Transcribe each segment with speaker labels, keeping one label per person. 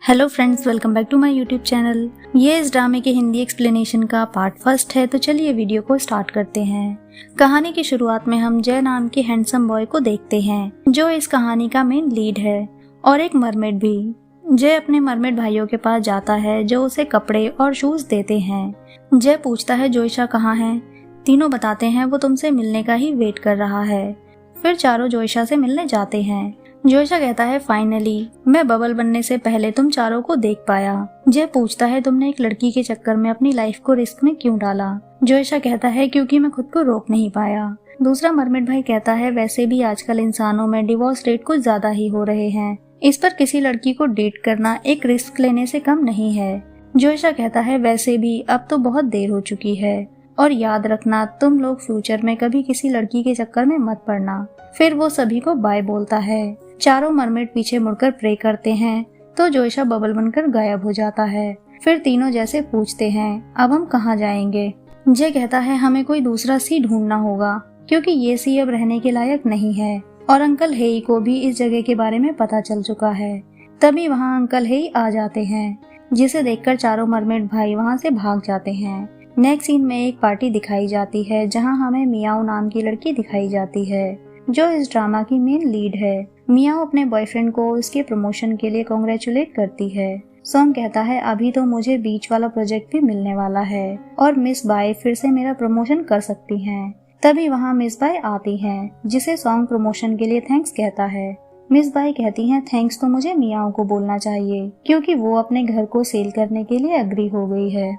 Speaker 1: Hello friends, welcome back to my YouTube channel. ये इस ड्रामे के हिंदी एक्सप्लेनेशन का पार्ट फर्स्ट है, तो चलिए वीडियो को स्टार्ट करते हैं। कहानी की शुरुआत में हम जय नाम के हैंडसम बॉय को देखते हैं, जो इस कहानी का मेन लीड है, और एक मरमेड भी। जय अपने मरमेड भाइयों के पास जाता है, जो उसे कपड़े और शूज देते हैं। जय पूछता है जोइशा कहाँ है। तीनों बताते हैं वो तुमसे मिलने का ही वेट कर रहा है। फिर चारों जोइशा से मिलने जाते हैं। जोइशा कहता है फाइनली मैं बबल बनने से पहले तुम चारों को देख पाया। जय पूछता है तुमने एक लड़की के चक्कर में अपनी लाइफ को रिस्क में क्यों डाला। जोइशा कहता है क्योंकि मैं खुद को रोक नहीं पाया। दूसरा मरमेड भाई कहता है वैसे भी आजकल इंसानों में डिवोर्स रेट कुछ ज्यादा ही हो रहे हैं, इस पर किसी लड़की को डेट करना एक रिस्क लेने से कम नहीं है। जोइशा कहता है वैसे भी अब तो बहुत देर हो चुकी है, और याद रखना तुम लोग फ्यूचर में कभी किसी लड़की के चक्कर में मत पड़ना। फिर वो सभी को बाय बोलता है। चारों मरमेड पीछे मुड़कर प्रे करते हैं, तो जोइशा बबल बनकर गायब हो जाता है। फिर तीनों जैसे पूछते हैं अब हम कहाँ जाएंगे। जय कहता है हमें कोई दूसरा सी ढूंढना होगा, क्योंकि ये सी अब रहने के लायक नहीं है, और अंकल हेई को भी इस जगह के बारे में पता चल चुका है। तभी वहाँ अंकल हेई आ जाते हैं, जिसे देखकर चारों मरमेड भाई वहाँ से भाग जाते हैं। नेक्स्ट सीन में एक पार्टी दिखाई जाती है, जहाँ हमें मियाओ नाम की लड़की दिखाई जाती है, जो इस ड्रामा की मेन लीड है। मियाओ अपने बॉयफ्रेंड को उसके प्रमोशन के लिए कांग्रेचुलेट करती है। सॉन्ग कहता है अभी तो मुझे बीच वाला प्रोजेक्ट भी मिलने वाला है, और मिस बाय फिर से मेरा प्रमोशन कर सकती हैं। तभी वहाँ मिस बाय आती हैं, जिसे सॉन्ग प्रमोशन के लिए थैंक्स कहता है। मिस बाय कहती हैं थैंक्स तो मुझे मियाओ को बोलना चाहिए, क्योंकि वो अपने घर को सेल करने के लिए एग्री हो गई है।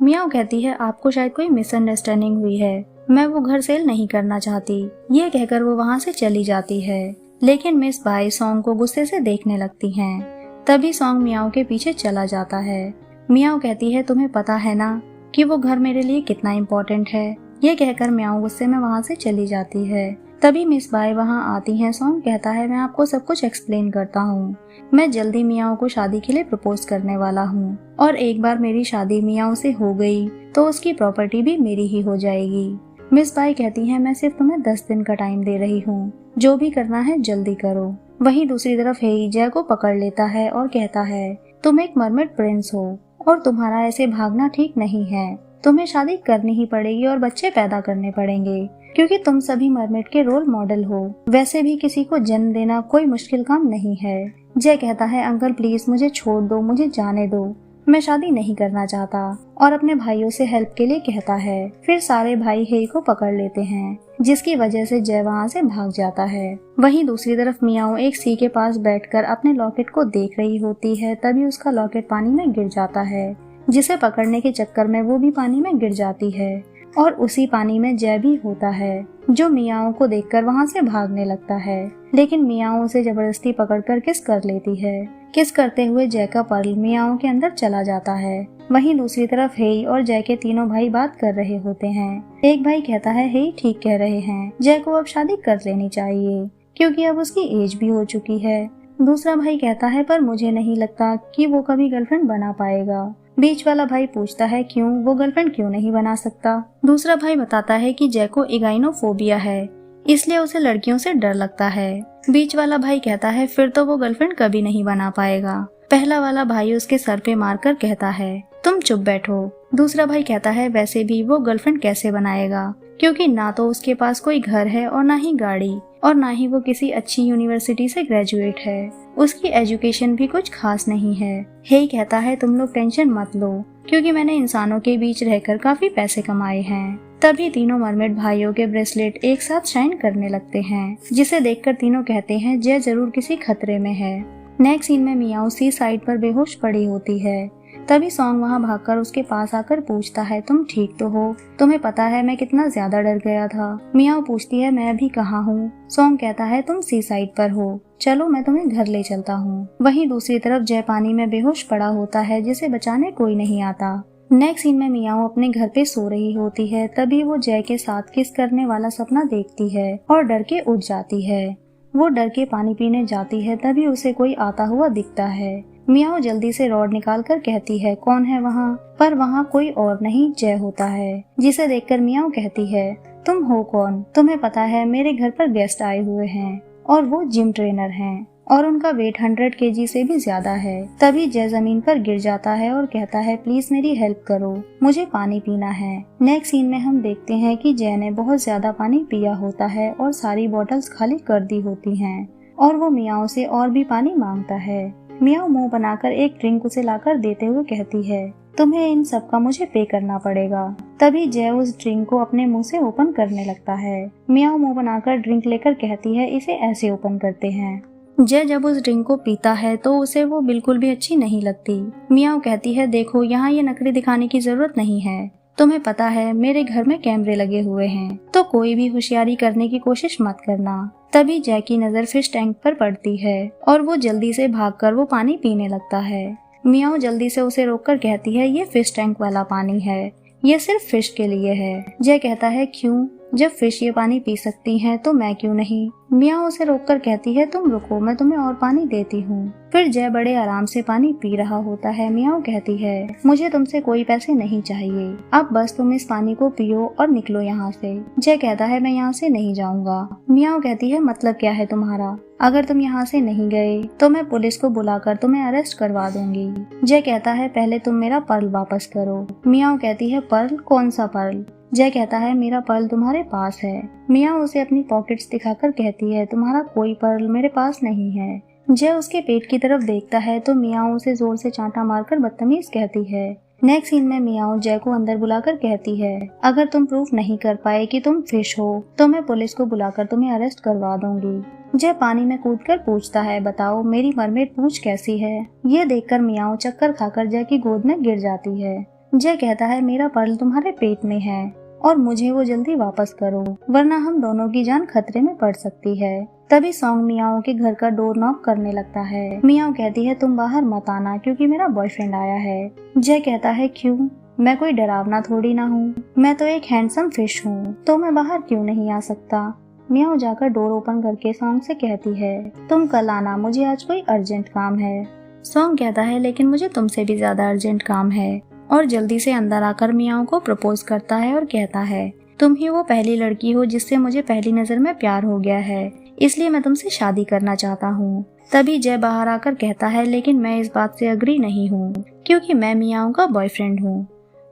Speaker 1: मियाओ कहती है आपको शायद कोई मिसअंडरस्टैंडिंग हुई है, मैं वो घर सेल नहीं करना चाहती। ये कहकर वो वहाँ से चली जाती है, लेकिन मिस बाय सॉन्ग को गुस्से से देखने लगती हैं। तभी सॉन्ग मियाओ के पीछे चला जाता है। मियाओ कहती है तुम्हें पता है ना कि वो घर मेरे लिए कितना इम्पोर्टेंट है। ये कहकर मियाओ गुस्से में वहाँ से चली जाती है। तभी मिस बाय वहाँ आती हैं। सॉन्ग कहता है मैं आपको सब कुछ एक्सप्लेन करता हूँ। मैं जल्दी मियाओ को शादी के लिए प्रपोज करने वाला हूँ, और एक बार मेरी शादी मियाओ से हो गई तो उसकी प्रॉपर्टी भी मेरी ही हो जाएगी। मिस बाय कहती है मैं सिर्फ तुम्हें 10 दिन का टाइम दे रही हूँ, जो भी करना है जल्दी करो। वहीं दूसरी तरफ हेई जय को पकड़ लेता है और कहता है तुम एक मरमेड प्रिंस हो, और तुम्हारा ऐसे भागना ठीक नहीं है। तुम्हें शादी करनी ही पड़ेगी और बच्चे पैदा करने पड़ेंगे, क्योंकि तुम सभी मरमेड के रोल मॉडल हो। वैसे भी किसी को जन्म देना कोई मुश्किल काम नहीं है। जय कहता है अंकल प्लीज मुझे छोड़ दो, मुझे जाने दो, मैं शादी नहीं करना चाहता, और अपने भाइयों से हेल्प के लिए कहता है। फिर सारे भाई हेई को पकड़ लेते हैं, जिसकी वजह से जय वहाँ से भाग जाता है। वहीं दूसरी तरफ मियाओ एक सी के पास बैठकर अपने लॉकेट को देख रही होती है। तभी उसका लॉकेट पानी में गिर जाता है, जिसे पकड़ने के चक्कर में वो भी पानी में गिर जाती है, और उसी पानी में जय भी होता है, जो मियाओ को देखकर वहाँ से भागने लगता है। लेकिन मियाओ उसे जबरदस्ती पकड़कर किस कर लेती है। किस करते हुए जय का पर्ल मियाओ के अंदर चला जाता है। वहीं दूसरी तरफ हेई और जय के तीनों भाई बात कर रहे होते हैं। एक भाई कहता है हेई ठीक कह रहे हैं, जय को अब शादी कर लेनी चाहिए, क्योंकि अब उसकी एज भी हो चुकी है। दूसरा भाई कहता है पर मुझे नहीं लगता कि वो कभी गर्लफ्रेंड बना पाएगा। बीच वाला भाई पूछता है क्यों, वो गर्लफ्रेंड क्यों नहीं बना सकता। दूसरा भाई बताता है कि जय को इगाइनोफोबिया है, इसलिए उसे लड़कियों से डर लगता है। बीच वाला भाई कहता है फिर तो वो गर्लफ्रेंड कभी नहीं बना पाएगा। पहला वाला भाई उसके सर पे मारकर कहता है तुम चुप बैठो। दूसरा भाई कहता है वैसे भी वो गर्लफ्रेंड कैसे बनाएगा, क्योंकि ना तो उसके पास कोई घर है, और ना ही गाड़ी, और ना ही वो किसी अच्छी यूनिवर्सिटी से ग्रेजुएट है। उसकी एजुकेशन भी कुछ खास नहीं है। हेई कहता है तुम लोग टेंशन मत लो, क्योंकि मैंने इंसानों के बीच रहकर काफी पैसे कमाए हैं। तभी तीनों मरमेड भाइयों के ब्रेसलेट एक साथ शाइन करने लगते हैं, जिसे देखकर तीनों कहते हैं जय जरूर किसी खतरे में है। नेक्स्ट सीन में मियाओ सी साइड पर बेहोश पड़ी होती है। तभी सॉन्ग वहाँ भागकर उसके पास आकर पूछता है तुम ठीक तो हो, तुम्हें पता है मैं कितना ज्यादा डर गया था। मियाओ पूछती है मैं अभी कहाँ हूँ। सॉन्ग कहता है तुम सी साइड पर हो, चलो मैं तुम्हें घर ले चलता हूँ। वहीं दूसरी तरफ जय पानी में बेहोश पड़ा होता है, जिसे बचाने कोई नहीं आता। नेक्स्ट सीन में मियाओ अपने घर पे सो रही होती है। तभी वो जय के साथ किस करने वाला सपना देखती है, और डर के उठ जाती है। वो डर के पानी पीने जाती है। तभी उसे कोई आता हुआ दिखता है। मियाओ जल्दी से रॉड निकाल कर कहती है कौन है वहाँ, पर वहाँ कोई और नहीं जय होता है, जिसे देखकर मियाओ कहती है तुम हो कौन, तुम्हें पता है मेरे घर पर गेस्ट आए हुए हैं, और वो जिम ट्रेनर हैं। और उनका वेट 100 kg से भी ज्यादा है। तभी जय जमीन पर गिर जाता है और कहता है प्लीज मेरी हेल्प करो, मुझे पानी पीना है। नेक्स्ट सीन में हम देखते हैं कि जय ने बहुत ज्यादा पानी पिया होता है और सारी बॉटल्स खाली कर दी होती हैं और वो मियाओ से और भी पानी मांगता है। मियाओ मुंह बनाकर एक ड्रिंक उसे लाकर देते हुए कहती है तुम्हें इन सब का मुझे पे करना पड़ेगा। तभी जय उस ड्रिंक को अपने मुंह से ओपन करने लगता है। मियाओ मुंह बनाकर ड्रिंक लेकर कहती है इसे ऐसे ओपन करते हैं। जय जब उस ड्रिंक को पीता है तो उसे वो बिल्कुल भी अच्छी नहीं लगती। मियाओ कहती है देखो यहाँ ये नखरे दिखाने की जरूरत नहीं है, तुम्हें पता है मेरे घर में कैमरे लगे हुए हैं, तो कोई भी होशियारी करने की कोशिश मत करना। तभी जय की नजर फिश टैंक पर पड़ती है और वो जल्दी से भागकर वो पानी पीने लगता है। मियाओ जल्दी से उसे रोककर कहती है ये फिश टैंक वाला पानी है, ये सिर्फ फिश के लिए है। जय कहता है क्यों, जब फिश ये पानी पी सकती हैं तो मैं क्यों नहीं। मियाओ उसे रोककर कहती है तुम रुको, मैं तुम्हें और पानी देती हूँ। फिर जय बड़े आराम से पानी पी रहा होता है। मियाओ कहती है मुझे तुमसे कोई पैसे नहीं चाहिए, अब बस तुम इस पानी को पियो और निकलो यहाँ से। जय कहता है मैं यहाँ से नहीं जाऊँगा। मियाओ कहती है मतलब क्या है तुम्हारा, अगर तुम यहाँ से नहीं गए तो मैं पुलिस को बुलाकर तुम्हें अरेस्ट करवा दूंगी। जय कहता है पहले तुम मेरा पर्ल वापस करो। मियाओ कहती है पर्ल, कौन सा पर्ल। जय कहता है मेरा पर्ल तुम्हारे पास है। मियाओ उसे अपनी पॉकेट्स दिखाकर कहती है तुम्हारा कोई पर्ल मेरे पास नहीं है। जय उसके पेट की तरफ देखता है तो मियाओ उसे जोर से चांटा मारकर बदतमीज कहती है। नेक्स्ट सीन में मियाओ जय को अंदर बुलाकर कहती है अगर तुम प्रूफ नहीं कर पाए कि तुम फिश हो तो मैं पुलिस को बुलाकर तुम्हें अरेस्ट करवा दूंगी। जय पानी में कूदकर पूछता है बताओ मेरी मरमेड पूंछ कैसी है। ये देखकर मियाओ चक्कर खाकर जय की गोद में गिर जाती है। जय कहता है मेरा पर्ल तुम्हारे पेट में है और मुझे वो जल्दी वापस करो वरना हम दोनों की जान खतरे में पड़ सकती है। तभी सॉन्ग मियाओ के घर का डोर नॉक करने लगता है। मियाओ कहती है तुम बाहर मत आना क्योंकि मेरा बॉयफ्रेंड आया है। जय कहता है क्यों, मैं कोई डरावना थोड़ी ना हूँ, मैं तो एक हैंडसम फिश हूँ, तो मैं बाहर क्यों नहीं आ सकता। मियाओ जाकर डोर ओपन करके सॉन्ग से कहती है तुम कल आना, मुझे आज कोई अर्जेंट काम है। सॉन्ग कहता है लेकिन मुझे तुमसे भी ज्यादा अर्जेंट काम है और जल्दी से अंदर आकर मियाओ को प्रपोज करता है और कहता है तुम ही वो पहली लड़की हो जिससे मुझे पहली नजर में प्यार हो गया है, इसलिए मैं तुमसे शादी करना चाहता हूँ। तभी जय बाहर आकर कहता है लेकिन मैं इस बात से अग्री नहीं हूँ क्योंकि मैं मियाओ का बॉयफ्रेंड हूँ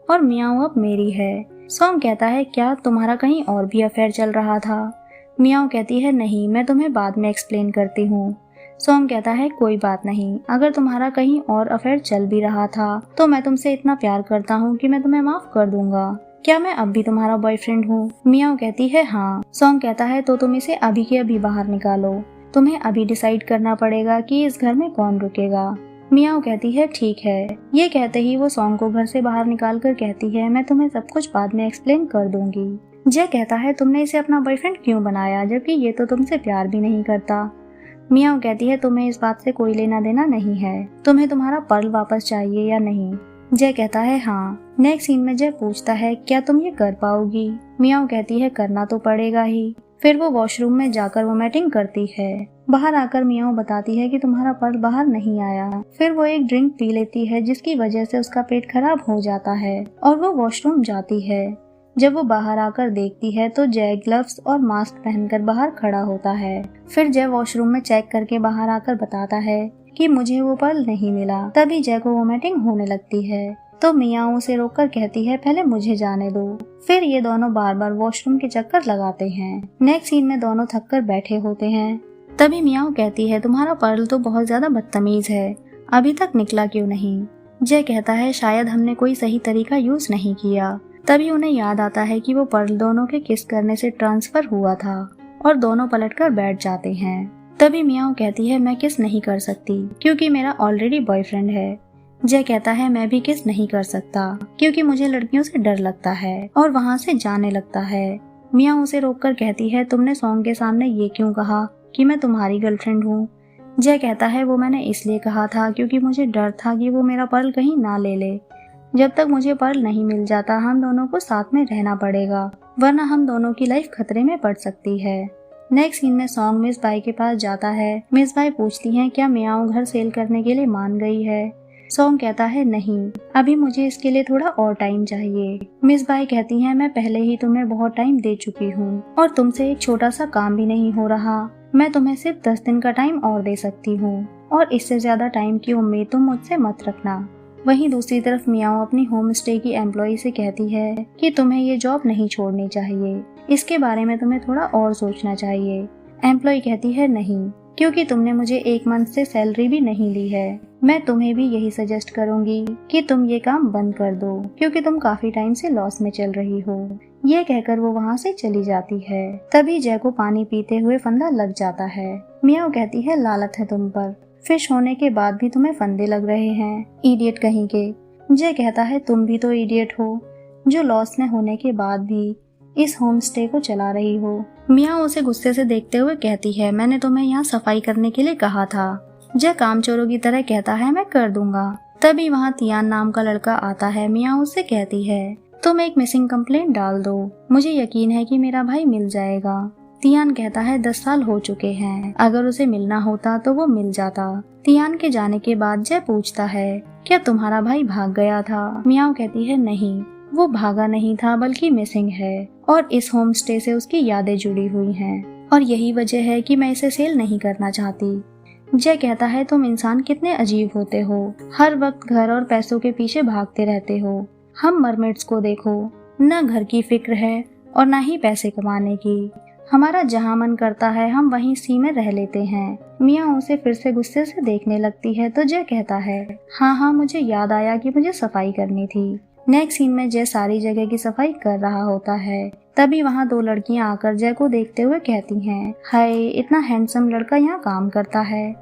Speaker 1: और मियाओ अब मेरी है। सॉन्ग कहता है क्या तुम्हारा कहीं और भी अफेयर चल रहा था। मियाओ कहती है नहीं, मैं तुम्हें बाद में एक्सप्लेन करती हूँ। सॉन्ग कहता है कोई बात नहीं, अगर तुम्हारा कहीं और अफेयर चल भी रहा था तो मैं तुमसे इतना प्यार करता हूँ कि मैं तुम्हें माफ कर दूंगा। क्या मैं अब भी तुम्हारा बॉयफ्रेंड हूँ। मियाओ कहती है हाँ। सॉन्ग कहता है तो तुम इसे अभी के अभी बाहर निकालो, तुम्हें अभी डिसाइड करना पड़ेगा कि इस घर में कौन रुकेगा। मियाओ कहती है ठीक है। ये कहते ही वो सॉन्ग को घर से बाहर निकाल कर कहती है मैं तुम्हें सब कुछ बाद में एक्सप्लेन कर दूंगी। जय कहता है तुमने इसे अपना बॉयफ्रेंड क्यों बनाया जबकि ये तो तुमसे प्यार भी नहीं करता। मियाओ कहती है तुम्हें इस बात से कोई लेना देना नहीं है, तुम्हें तुम्हारा पर्ल वापस चाहिए या नहीं। जय कहता है हाँ। नेक्स्ट सीन में जय पूछता है क्या तुम ये कर पाओगी। मियाओ कहती है करना तो पड़ेगा ही। फिर वो वॉशरूम में जाकर वोमिटिंग करती है। बाहर आकर मियाओ बताती है कि तुम्हारा पर्ल बाहर नहीं आया। फिर वो एक ड्रिंक पी लेती है जिसकी वजह से उसका पेट खराब हो जाता है और वो वॉशरूम जाती है। जब वो बाहर आकर देखती है तो जय ग्लव्स और मास्क पहनकर बाहर खड़ा होता है। फिर जय वॉशरूम में चेक करके बाहर आकर बताता है कि मुझे वो पर्ल नहीं मिला। तभी जय को वोमिटिंग होने लगती है तो मियाओ उसे रोककर कहती है पहले मुझे जाने दो। फिर ये दोनों बार बार वॉशरूम के चक्कर लगाते हैं। नेक्स्ट सीन में दोनों थक कर बैठे होते हैं। तभी मियाओ कहती है तुम्हारा पर्ल तो बहुत ज्यादा बदतमीज है, अभी तक निकला क्यों नहीं। जय कहता है शायद हमने कोई सही तरीका यूज नहीं किया। तभी उन्हें याद आता है कि वो पर्ल दोनों के किस करने से ट्रांसफर हुआ था और दोनों पलटकर बैठ जाते हैं। तभी मियाओ कहती है मैं किस नहीं कर सकती क्योंकि मेरा ऑलरेडी बॉयफ्रेंड है। जय कहता है मैं भी किस नहीं कर सकता क्योंकि मुझे लड़कियों से डर लगता है और वहाँ से जाने लगता है। मियाओ उसे रोककर कहती है तुमने सॉन्ग के सामने ये क्यों कहा कि मैं तुम्हारी गर्लफ्रेंड हूँ। जय कहता है वो मैंने इसलिए कहा था क्योंकि मुझे डर था कि वो मेरा पर्ल कहीं ना ले ले। जब तक मुझे पर्ल नहीं मिल जाता हम दोनों को साथ में रहना पड़ेगा वरना हम दोनों की लाइफ खतरे में पड़ सकती है। नेक्स्ट सीन में सॉन्ग मिस बाई के पास जाता है। मिस बाई पूछती हैं क्या मियाओ घर सेल करने के लिए मान गई है। सॉन्ग कहता है नहीं, अभी मुझे इसके लिए थोड़ा और टाइम चाहिए। मिस बाई कहती हैं मैं पहले ही तुम्हें बहुत टाइम दे चुकी हूँ और तुमसे एक छोटा सा काम भी नहीं हो रहा। मैं तुम्हें सिर्फ 10 दिन का टाइम और दे सकती हूँ और इससे ज्यादा टाइम की उम्मीद तुम मुझसे मत रखना। वहीं दूसरी तरफ मियाओ अपनी होम स्टे की एम्प्लॉय से कहती है कि तुम्हें ये जॉब नहीं छोड़नी चाहिए, इसके बारे में तुम्हें थोड़ा और सोचना चाहिए। एम्प्लॉय कहती है नहीं, क्योंकि तुमने मुझे 1 मंथ से सैलरी भी नहीं ली है। मैं तुम्हें भी यही सजेस्ट करूंगी कि तुम ये काम बंद कर दो, क्योंकि तुम काफी टाइम से लॉस में चल रही हो। ये कहकर वो वहाँ से चली जाती है। तभी जय को पानी पीते हुए फंदा लग जाता है। मियाओ कहती है लालत है तुम पर, फिश होने के बाद भी तुम्हें फंदे लग रहे हैं, इडियट कहीं के। जय कहता है तुम भी तो इडियट हो, जो लॉस में होने के बाद भी इस होम स्टे को चला रही हो। मियाओ उसे गुस्से से देखते हुए कहती है मैंने तुम्हें यहाँ सफाई करने के लिए कहा था। जय कामचोरों की तरह कहता है मैं कर दूंगा। तभी वहाँ तियान नाम का लड़का आता है। मियाओ उससे कहती है तुम एक मिसिंग कंप्लेंट डाल दो, मुझे यकीन है कि मेरा भाई मिल जाएगा। तियान कहता है 10 साल हो चुके हैं, अगर उसे मिलना होता तो वो मिल जाता। तियान के जाने के बाद जय पूछता है क्या तुम्हारा भाई भाग गया था? मियाओ कहती है नहीं, वो भागा नहीं था बल्कि मिसिंग है और इस होम स्टे से उसकी यादें जुड़ी हुई हैं और यही वजह है कि मैं इसे सेल नहीं करना चाहती। जय कहता है तुम इंसान कितने अजीब होते हो, हर वक्त घर और पैसों के पीछे भागते रहते हो। हम मरमेड्स को देखो, न घर की फिक्र है और न ही पैसे कमाने की। हमारा जहाँ मन करता है हम वहीं सी में रह लेते हैं। मियाँ उसे फिर से गुस्से से देखने लगती है तो जय कहता है हाँ मुझे याद आया कि मुझे सफाई करनी थी। नेक्स्ट सीन में जय सारी जगह की सफाई कर रहा होता है। तभी वहाँ 2 लड़कियां आकर जय को देखते हुए कहती हैं हाय इतना हैंडसम लड़का यहाँ काम करता है।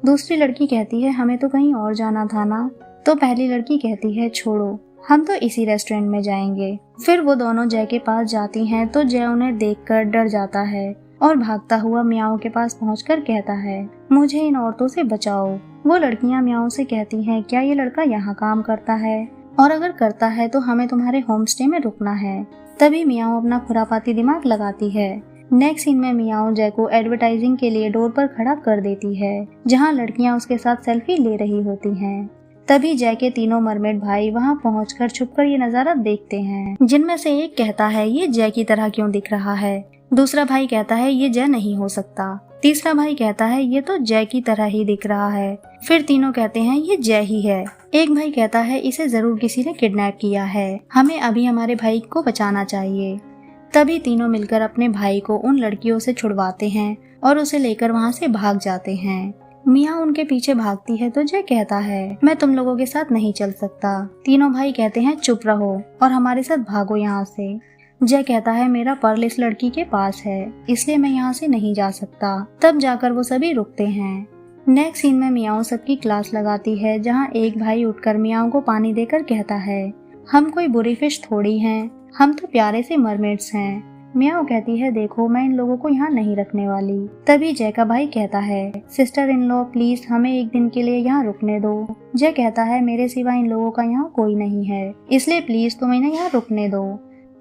Speaker 1: दूसरी लड़की कहती है हमें तो कहीं और जाना था ना। तो पहली लड़की कहती है छोड़ो, हम तो इसी रेस्टोरेंट में जाएंगे। फिर वो दोनों जय के पास जाती हैं तो जय उन्हें देखकर डर जाता है और भागता हुआ मियाओ के पास पहुंचकर कहता है मुझे इन औरतों से बचाओ। वो लड़कियां मियाओ से कहती हैं क्या ये लड़का यहाँ काम करता है, और अगर करता है तो हमें तुम्हारे होम स्टे में रुकना है। तभी मियाओ अपना खुरापाती दिमाग लगाती है। नेक्स्ट सीन में मियाओ जय को एडवर्टाइजिंग के लिए डोर पर खड़ा कर देती है, जहाँ लड़कियां उसके साथ सेल्फी ले रही होती हैं। तभी जय के तीनों मरमेड भाई वहां पहुंचकर छुपकर ये नजारा देखते हैं, जिनमें से एक कहता है ये जय की तरह क्यों दिख रहा है। दूसरा भाई कहता है ये जय नहीं हो सकता। तीसरा भाई कहता है ये तो जय की तरह ही दिख रहा है। फिर तीनों कहते हैं ये जय ही है। एक भाई कहता है इसे जरूर किसी ने किडनैप किया है, हमें अभी हमारे भाई को बचाना चाहिए। तभी तीनों मिलकर अपने भाई को उन लड़कियों से छुड़वाते हैं और उसे लेकर वहाँ से भाग जाते हैं। मियाँ उनके पीछे भागती है तो जय कहता है मैं तुम लोगों के साथ नहीं चल सकता। तीनों भाई कहते हैं चुप रहो और हमारे साथ भागो यहाँ से। जय कहता है मेरा पर्ल इस लड़की के पास है, इसलिए मैं यहाँ से नहीं जा सकता। तब जाकर वो सभी रुकते हैं। नेक्स्ट सीन में मियाओ सबकी क्लास लगाती है, जहाँ एक भाई उठकर मियाओ को पानी देकर कहता है हम कोई बुरी फिश थोड़ी हैं, हम तो प्यारे से मरमेड्स हैं। मियाओ कहती है देखो मैं इन लोगों को यहाँ नहीं रखने वाली। तभी जय का भाई कहता है सिस्टर इन लॉ प्लीज हमें एक दिन के लिए यहाँ रुकने दो। जय कहता है मेरे सिवा इन लोगों का यहाँ कोई नहीं है, इसलिए प्लीज तुम इन्हें यहाँ रुकने दो।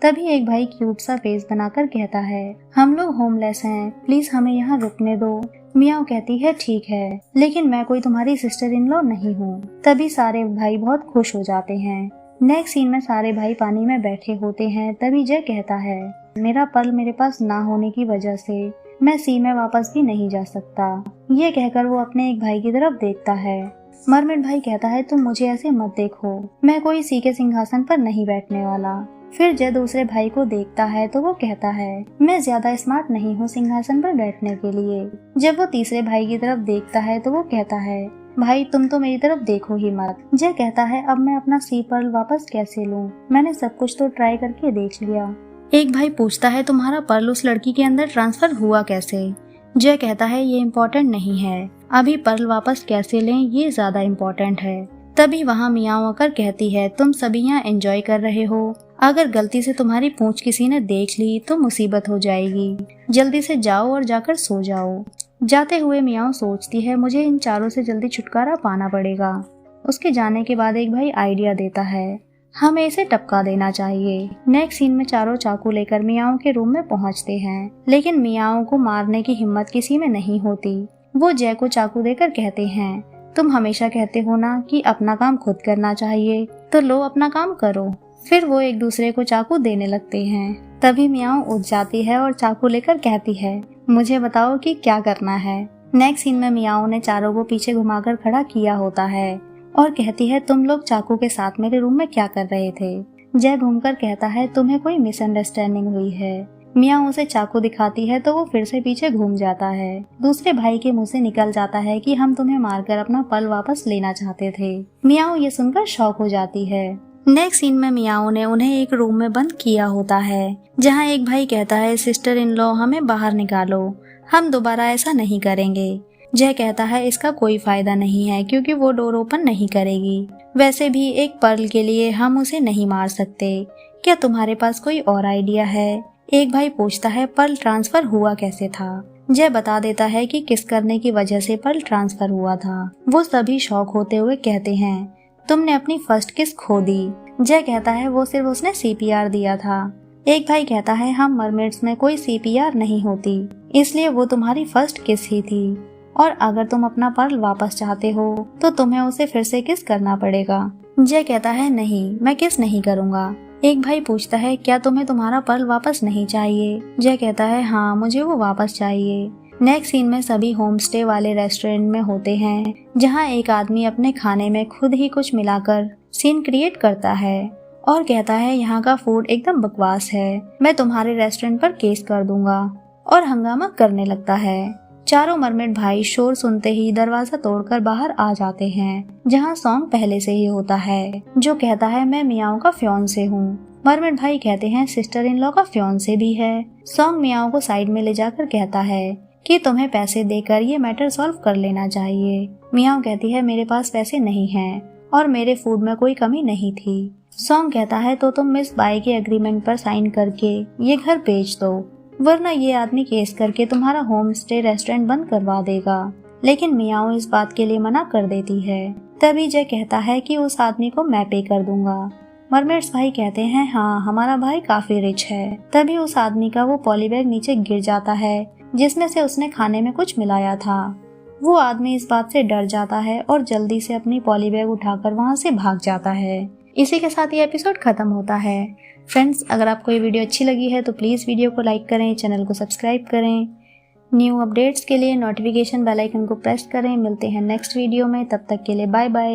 Speaker 1: तभी एक भाई क्यूट सा फेस बनाकर कहता है हम लोग होमलेस हैं, प्लीज हमें यहाँ रुकने दो। मियाओ कहती है ठीक है, लेकिन मैं कोई तुम्हारी सिस्टर इन लॉ नहीं हूँ। तभी सारे भाई बहुत खुश हो जाते हैं। नेक्स्ट सीन में सारे भाई पानी में बैठे होते हैं। तभी जय कहता है मेरा पर्ल मेरे पास ना होने की वजह से मैं सी में वापस भी नहीं जा सकता। ये कहकर वो अपने एक भाई की तरफ देखता है। मरमेड भाई कहता है तुम मुझे ऐसे मत देखो, मैं कोई सी के सिंहासन पर नहीं बैठने वाला। फिर जय दूसरे भाई को देखता है तो वो कहता है मैं ज्यादा स्मार्ट नहीं हूँ सिंहासन पर बैठने के लिए। जब वो तीसरे भाई की तरफ देखता है तो वो कहता है भाई तुम तो मेरी तरफ देखो ही मत। जय कहता है अब मैं अपना सी पर्ल वापस कैसे लूँ, मैंने सब कुछ तो ट्राई करके देख लिया। एक भाई पूछता है तुम्हारा पर्ल उस लड़की के अंदर ट्रांसफर हुआ कैसे। जय कहता है ये इम्पोर्टेंट नहीं है, अभी पर्ल वापस कैसे लें ये ज्यादा इम्पोर्टेंट है। तभी वहाँ मियाओ आकर कहती है तुम सभी यहाँ एंजॉय कर रहे हो, अगर गलती से तुम्हारी पूंछ किसी ने देख ली तो मुसीबत हो जाएगी, जल्दी से जाओ और जाकर सो जाओ। जाते हुए मियाओ सोचती है मुझे इन चारों से जल्दी छुटकारा पाना पड़ेगा। उसके जाने के बाद एक भाई आइडिया देता है हमें इसे टपका देना चाहिए। नेक्स्ट सीन में चारों चाकू लेकर मियाओ के रूम में पहुंचते हैं, लेकिन मियाओ को मारने की हिम्मत किसी में नहीं होती। वो जय को चाकू देकर कहते हैं तुम हमेशा कहते हो ना कि अपना काम खुद करना चाहिए, तो लो अपना काम करो। फिर वो एक दूसरे को चाकू देने लगते हैं। तभी मियाओ उठ जाती है और चाकू लेकर कहती है मुझे बताओ कि क्या करना है। नेक्स्ट सीन में मियाओ ने चारों को पीछे घुमाकर खड़ा किया होता है और कहती है तुम लोग चाकू के साथ मेरे रूम में क्या कर रहे थे। जय घूमकर कहता है तुम्हें कोई मिसअंडरस्टैंडिंग हुई है। मियाओ उसे चाकू दिखाती है तो वो फिर से पीछे घूम जाता है। दूसरे भाई के मुंह से निकल जाता है कि हम तुम्हें मारकर अपना पल वापस लेना चाहते थे। मियाओ ये सुनकर शॉक हो जाती है। नेक्स्ट सीन में मियाओ ने उन्हें एक रूम में बंद किया होता है, जहाँ एक भाई कहता है सिस्टर इन लॉ हमें बाहर निकालो, हम दोबारा ऐसा नहीं करेंगे। जय कहता है इसका कोई फायदा नहीं है क्योंकि वो डोर ओपन नहीं करेगी। वैसे भी एक पर्ल के लिए हम उसे नहीं मार सकते। क्या तुम्हारे पास कोई और आइडिया है? एक भाई पूछता है पर्ल ट्रांसफर हुआ कैसे था। जय बता देता है कि किस करने की वजह से पर्ल ट्रांसफर हुआ था। वो सभी शॉक होते हुए कहते हैं तुमने अपनी फर्स्ट किस खो दी। जय कहता है वो सिर्फ उसने CPR दिया था। एक भाई कहता है हम मरमेड्स में कोई CPR नहीं होती, इसलिए वो तुम्हारी फर्स्ट किस ही थी और अगर तुम अपना पर्ल वापस चाहते हो तो तुम्हें उसे फिर से किस करना पड़ेगा। जय कहता है नहीं, मैं किस नहीं करूँगा। एक भाई पूछता है क्या तुम्हें तुम्हारा पर्ल वापस नहीं चाहिए। जय कहता है हाँ, मुझे वो वापस चाहिए। नेक्स्ट सीन में सभी होम स्टे वाले रेस्टोरेंट में होते हैं, जहाँ एक आदमी अपने खाने में खुद ही कुछ मिलाकर सीन क्रिएट करता है और कहता है यहाँ का फूड एकदम बकवास है, मैं तुम्हारे रेस्टोरेंट पर केस कर दूंगा और हंगामा करने लगता है। चारों मरमेड भाई शोर सुनते ही दरवाजा तोड़कर बाहर आ जाते हैं, जहाँ सॉन्ग पहले से ही होता है जो कहता है मैं मियाओ का फियांसे हूँ। मरमेड भाई कहते हैं सिस्टर इन लॉ का फियांसे भी है। सॉन्ग मियाओ को साइड में ले जाकर कहता है कि तुम्हें पैसे देकर ये मैटर सॉल्व कर लेना चाहिए। मियाओ कहती है मेरे पास पैसे नहीं हैं और मेरे फूड में कोई कमी नहीं थी। सॉन्ग कहता है तो तुम मिस बाई के एग्रीमेंट पर साइन करके ये घर बेच दो, वरना ये आदमी केस करके तुम्हारा होम स्टे रेस्टोरेंट बंद करवा देगा। लेकिन मियाओ इस बात के लिए मना कर देती है। तभी जय कहता है कि उस आदमी को मैं पे कर दूंगा। मरमेड्स भाई कहते हैं हाँ, हमारा भाई काफी रिच है। तभी उस आदमी का वो पॉलीबैग नीचे गिर जाता है जिसमें से उसने खाने में कुछ मिलाया था। वो आदमी इस बात से डर जाता है और जल्दी से अपनी पॉलीबैग उठाकर वहाँ से भाग जाता है। इसी के साथ ये एपिसोड खत्म होता है। फ्रेंड्स, अगर आपको ये वीडियो अच्छी लगी है तो प्लीज़ वीडियो को लाइक करें, चैनल को सब्सक्राइब करें। न्यू अपडेट्स के लिए नोटिफिकेशन बेल आइकन को प्रेस करें। मिलते हैं नेक्स्ट वीडियो में, तब तक के लिए बाय बाय।